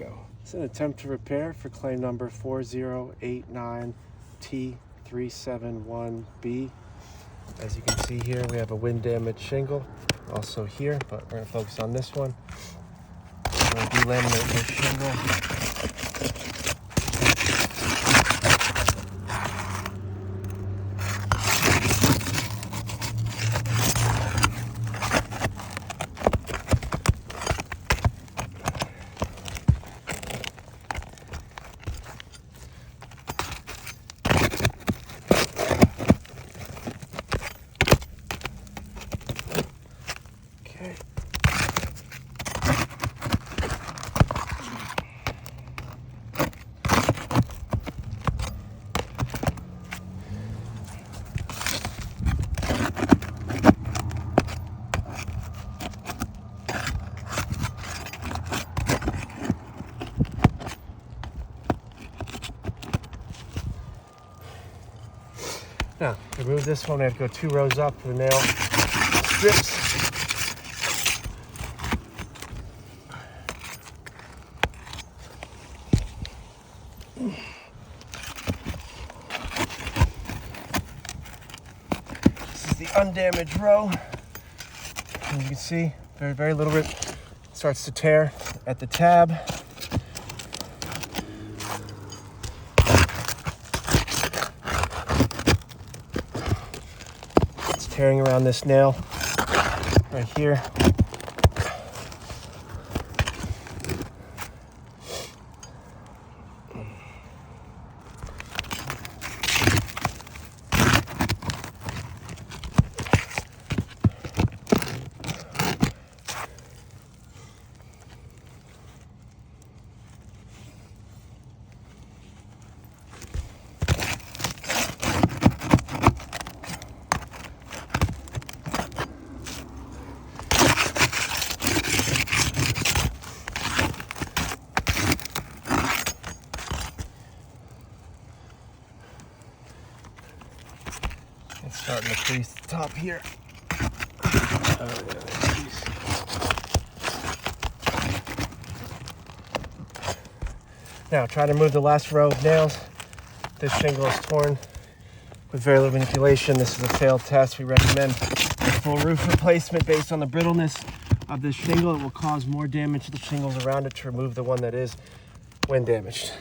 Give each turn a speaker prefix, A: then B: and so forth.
A: go. It's an attempt to repair for claim number 4089T371B. As you can see here, we have a wind damaged shingle also here, but we're going to focus on this one. We're going to delaminate this shingle. Okay. Now, to remove this one, I have to go 2 rows up for the nail strips. This is the undamaged row. And you can see very little rip starts to tear at the tab. It's tearing around this nail right here. It's starting to crease the top here. Now try to remove the last row of nails. This shingle is torn with very little manipulation. This is a failed test. We recommend a full roof replacement based on the brittleness of this shingle. It will cause more damage to the shingles around it to remove the one that is wind damaged.